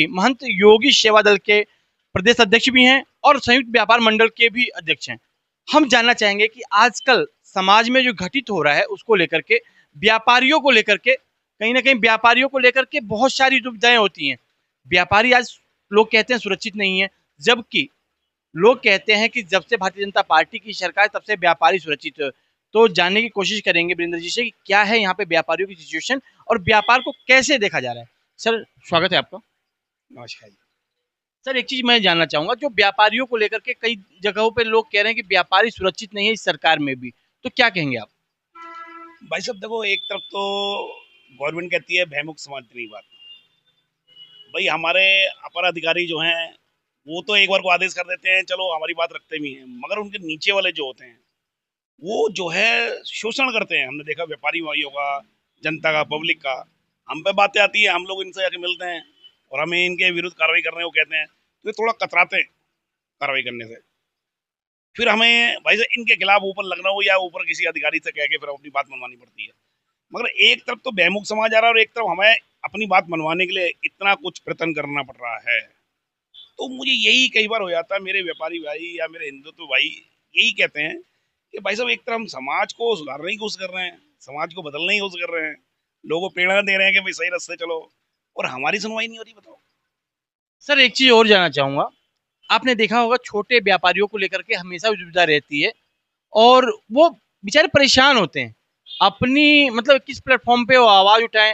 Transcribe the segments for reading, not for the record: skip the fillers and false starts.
महंत योगी सेवा दल के प्रदेश अध्यक्ष भी हैं और संयुक्त व्यापार मंडल के भी अध्यक्ष हैं। हम जानना चाहेंगे कि आजकल समाज में जो घटित हो रहा है उसको लेकर के, व्यापारियों को लेकर के, कहीं ना कहीं व्यापारियों को लेकर के बहुत सारी दुविधाएं होती हैं। व्यापारी आज लोग कहते हैं सुरक्षित नहीं है, जबकि लोग कहते हैं कि जब से भारतीय जनता पार्टी की सरकार तब से व्यापारी सुरक्षित है। तो जानने की कोशिश करेंगे वीरेंद्र जी से कि क्या है यहाँ पे व्यापारियों की सिचुएशन और व्यापार को कैसे देखा जा रहा है। सर स्वागत है आपका। नमस्कार जी। सर एक चीज मैं जानना चाहूंगा, जो व्यापारियों को लेकर के कई जगहों पे लोग कह रहे हैं कि व्यापारी सुरक्षित नहीं है इस सरकार में भी, तो क्या कहेंगे आप? भाई साहब देखो, एक तरफ तो गवर्नमेंट कहती है भयमुक्त समाज की बात। भाई हमारे अपर अधिकारी जो हैं वो तो एक बार को आदेश कर देते हैं, चलो हमारी बात रखते भी हैं, मगर उनके नीचे वाले जो होते हैं वो जो है शोषण करते हैं। हमने देखा व्यापारी भाइयों का, जनता का, पब्लिक का। हम पे बातें आती है, हम लोग इनसे जाके मिलते हैं और हमें इनके विरुद्ध कार्रवाई करने को कहते हैं, तो ये थोड़ा कतराते हैं कार्रवाई करने से। फिर हमें भाई साहब इनके खिलाफ ऊपर लखनऊ या ऊपर किसी अधिकारी से कह के फिर अपनी बात मनवानी पड़ती है। मगर एक तरफ तो बेमुख समाज आ रहा है और एक तरफ हमें अपनी बात मनवाने के लिए इतना कुछ प्रयत्न करना पड़ रहा है। तो मुझे यही कई बार हो जाता है, मेरे व्यापारी भाई या मेरे हिंदुत्व भाई यही कहते हैं कि भाई साहब एक तरफ हम समाज को सुधारने की कोशिश कर रहे हैं, समाज को बदलने की कोशिश कर रहे हैं, लोगों को प्रेरणा दे रहे हैं कि भाई सही रास्ते चलो, और हमारी सुनवाई नहीं हो रही। बताओ सर एक चीज और जानना चाहूंगा, आपने देखा होगा छोटे व्यापारियों को लेकर के हमेशा दुविधा रहती है और वो बेचारे परेशान होते हैं। अपनी मतलब किस प्लेटफॉर्म पे वो आवाज उठाएं।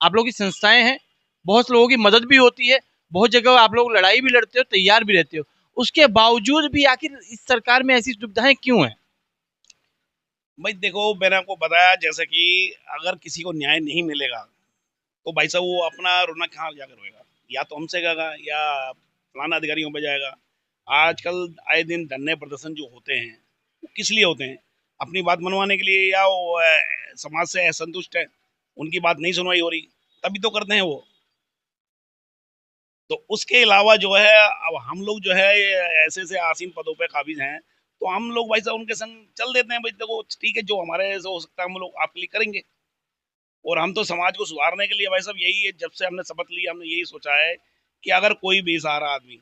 आप लोगों की संस्थाएं हैं, बहुत लोगों की मदद भी होती है, बहुत जगह आप लोग लड़ाई भी लड़ते हो, तैयार भी रहते हो, उसके बावजूद भी आखिर इस सरकार में ऐसी दुविधाएं क्यों हैं? भाई, देखो मैंने आपको बताया जैसे कि अगर किसी को न्याय नहीं मिलेगा तो भाई साहब वो अपना रोना कहाँ जाकर रोएगा, या तो हमसे कहेगा या फलाना अधिकारियों पे जाएगा। आजकल आए दिन धरने प्रदर्शन जो होते हैं वो किस लिए होते हैं? अपनी बात मनवाने के लिए, या वो समाज से असंतुष्ट है, उनकी बात नहीं सुनवाई हो रही, तभी तो करते हैं वो। तो उसके अलावा जो है अब हम लोग जो है ऐसे ऐसे आसीन पदों पे काबिज हैं, तो हम लोग भाई साहब उनके संग चल देते हैं। भाई देखो ठीक है, जो हमारे से हो सकता है हम लोग आपके लिए करेंगे। और हम तो समाज को सुधारने के लिए भाई साहब यही है, जब से हमने शपथ ली हमने यही सोचा है कि अगर कोई बेसहारा आदमी,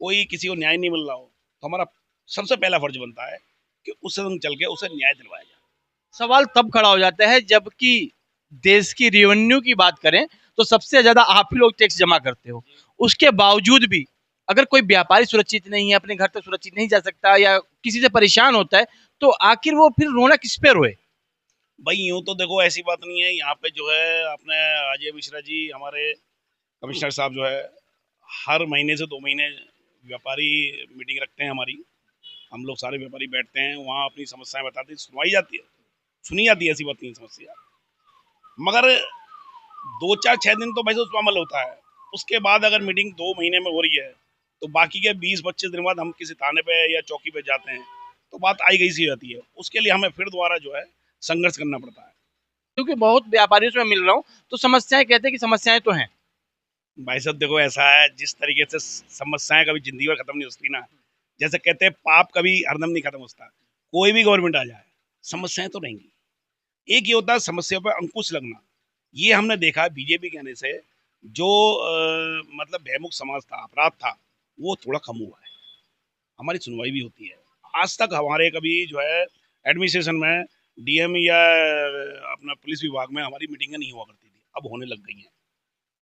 कोई किसी को न्याय नहीं मिल रहा हो, तो हमारा सबसे पहला फर्ज बनता है कि उससे हम चल के उसे न्याय दिलवाया जाए। सवाल तब खड़ा हो जाता है जबकि देश की रेवेन्यू की बात करें तो सबसे ज्यादा आप ही लोग टैक्स जमा करते हो। उसके बावजूद भी अगर कोई व्यापारी सुरक्षित नहीं है, अपने घर तक सुरक्षित नहीं जा सकता या किसी से परेशान होता है, तो आखिर वो फिर रोना किस पे रोए? भाई यूं तो देखो ऐसी बात नहीं है, यहाँ पे जो है अपने अजय मिश्रा जी हमारे कमिश्नर साहब जो है हर महीने से 2 महीने व्यापारी मीटिंग रखते हैं हमारी। हम लोग सारे व्यापारी बैठते हैं वहाँ, अपनी समस्याएं बताते हैं, सुनवाई जाती है, सुनी जाती है, ऐसी बात नहीं समस्या। मगर 2 4 6 दिन तो भाई साहब उसमें अमल होता है। उसके बाद अगर मीटिंग 2 महीने में हो रही है तो बाकी के 20 25 दिन बाद हम किसी थाने पे या चौकी पे जाते हैं तो बात आई गई सी हो जाती है। उसके लिए हमें फिर दोबारा जो है संघर्ष करना पड़ता है। क्योंकि बहुत व्यापारियों से मैं मिल रहा हूँ तो समस्याएं कहते हैं कि समस्याएं तो हैं। भाई साहब देखो ऐसा है, जिस तरीके से समस्याएं कभी जिंदगी में खत्म नहीं होती ना, जैसे कहते हैं पाप कभी हरदम नहीं खत्म होता। कोई भी गवर्नमेंट आ जाए समस्याएं तो रहेंगी। एक ये होता है समस्या पर अंकुश लगना। ये हमने देखा है बीजेपी के आने से, जो मतलब भयमुक्त समाज था, अपराध था, वो थोड़ा कम हुआ है। हमारी सुनवाई भी होती है। आज तक हमारे कभी जो है एडमिनिस्ट्रेशन में डीएम या अपना पुलिस विभाग में हमारी मीटिंगें नहीं हुआ करती थी, अब होने लग गई हैं।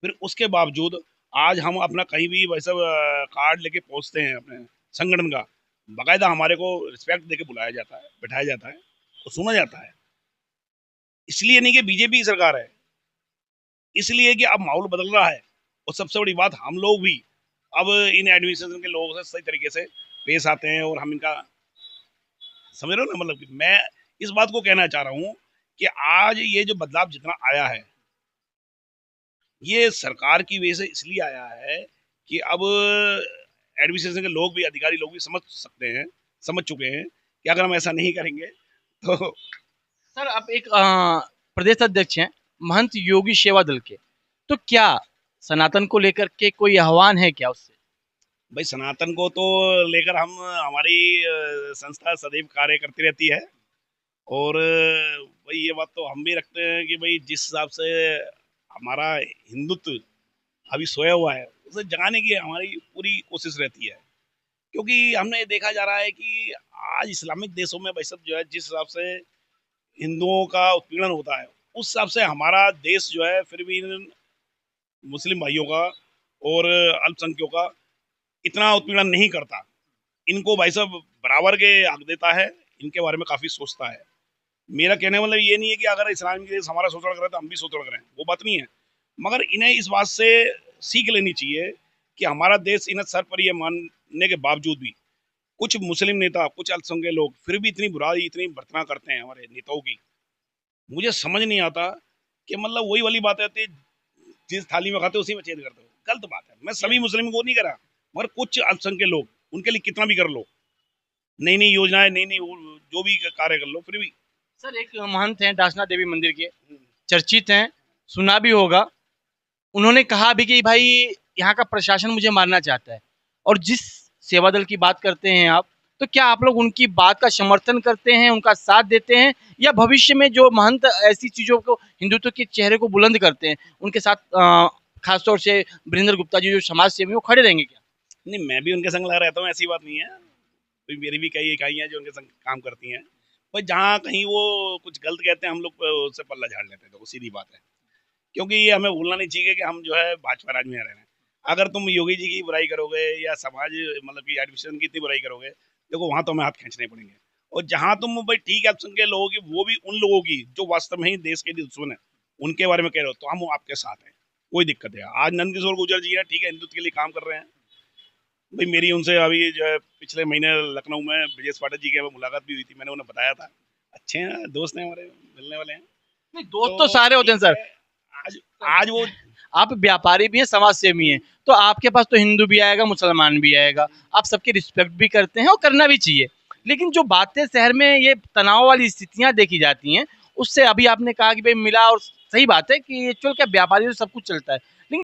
फिर उसके बावजूद आज हम अपना कहीं भी वैसे कार्ड लेके पहुंचते हैं अपने संगठन का, बाकायदा हमारे को रिस्पेक्ट देके बुलाया जाता है, बैठाया जाता है और सुना जाता है। इसलिए नहीं कि बीजेपी की सरकार है, इसलिए कि अब माहौल बदल रहा है। और सबसे बड़ी बात, हम लोग भी अब इन एडमिनिस्ट्रेशन के लोगों से सही तरीके से पेश आते हैं और हम इनका, समझ रहे हो ना, मतलब कि मैं इस बात को कहना चाह रहा हूँ कि आज ये जो बदलाव जितना आया है, ये सरकार की वजह से इसलिए आया है कि अब एडमिनिस्ट्रेशन के लोग भी, अधिकारी लोग भी समझ सकते हैं, समझ चुके हैं कि अगर हम ऐसा नहीं करेंगे तो। सर आप एक प्रदेश अध्यक्ष हैं महंत योगी सेवा दल के, तो क्या सनातन को लेकर के कोई आह्वान है क्या उससे? भाई सनातन को तो लेकर हम, हमारी संस्था सदैव कार्य करती रहती है। और भाई ये बात तो हम भी रखते हैं कि भाई जिस हिसाब से हमारा हिंदुत्व अभी सोया हुआ है उसे जगाने की हमारी पूरी कोशिश रहती है, क्योंकि हमने देखा जा रहा है कि आज इस्लामिक देशों में भाई साहब जो है जिस हिसाब से हिंदुओं का उत्पीड़न होता है, उस हिसाब से हमारा देश जो है फिर भी इन मुस्लिम भाइयों का और अल्पसंख्यकों का इतना उत्पीड़न नहीं करता। इनको भाई साहब बराबर के हक देता है, इनके बारे में काफ़ी सोचता है। मेरा कहने मतलब ये नहीं है कि अगर इस्लामिक देश हमारा शोषण करे तो हम भी शोषण करें, वो बात नहीं है। मगर इन्हें इस बात से सीख लेनी चाहिए कि हमारा देश इन्हें सर पर ये मानने के बावजूद भी कुछ मुस्लिम नेता, कुछ अल्पसंख्यक लोग फिर भी इतनी बुराई, इतनी भर्त्सना करते हैं हमारे नेताओं की। मुझे समझ नहीं आता कि मतलब वही वाली बात आती है, जिस थाली में खाते हो उसी में छेद करते हो। गलत बात है। मैं सभी मुस्लिम को नहीं करा, मगर कुछ अल्पसंख्यक लोग, उनके लिए कितना भी कर लो, नई नई योजनाएं, नई नई जो भी कार्य कर लो, फिर भी। सर एक महंत हैं डासना देवी मंदिर के, चर्चित हैं, सुना भी होगा। उन्होंने कहा भी कि भाई यहाँ का प्रशासन मुझे मारना चाहता है। और जिस सेवा दल की बात करते हैं आप, तो क्या आप लोग उनकी बात का समर्थन करते हैं, उनका साथ देते हैं, या भविष्य में जो महंत ऐसी चीज़ों को, हिंदुत्व के चेहरे को बुलंद करते हैं, उनके साथ खासतौर से वीरेंद्र गुप्ता जी जो समाज सेवी, वो खड़े रहेंगे क्या? नहीं, मैं भी उनके संग लगा रहता हूँ, ऐसी बात नहीं है। तो मेरी भी कई इकाइयाँ जो उनके संग काम करती हैं, पर जहाँ कहीं वो कुछ गलत कहते हैं, हम लोग उससे पल्ला झाड़ लेते हैं, तो वो सीधी बात है। क्योंकि ये हमें भूलना नहीं चाहिए कि हम जो है भाजपा राज में रह रहे हैं। अगर तुम योगी जी की बुराई करोगे या समाज मतलब कि एडमिशन की इतनी बुराई करोगे, देखो वहाँ तो हमें हाथ खींचने पड़ेंगे। और जहाँ तुम भाई ठीक है अल्पसंख्यक लोगों की, वो भी उन लोगों की जो वास्तव में ही देश के लिए दुश्मन है, उनके बारे में कह रहे हो, तो हम आपके साथ हैं, कोई दिक्कत है। आज नंदकिशोर गुर्जर जी है, ठीक है, हिंदुत्व के लिए काम कर रहे हैं। भाई मेरी उनसे अभी जो है पिछले महीने लखनऊ में ब्रजेश पाठक जी की मुलाकात भी हुई थी, मैंने उन्हें बताया था। अच्छे हैं, दोस्त हैं हमारे, मिलने वाले हैं। नहीं, दोस्त तो सारे होते हैं सर। आज आज वो आप व्यापारी भी हैं, समाज सेवी हैं, तो आपके पास तो हिंदू भी आएगा, मुसलमान भी आएगा। आप सबकी रिस्पेक्ट भी करते हैं और करना भी चाहिए। लेकिन जो बातें शहर में ये तनाव वाली स्थितियां देखी जाती हैं, उससे अभी आपने कहा कि भाई मिला, और सही बात है कि चलो क्या व्यापारी तो सब कुछ चलता है,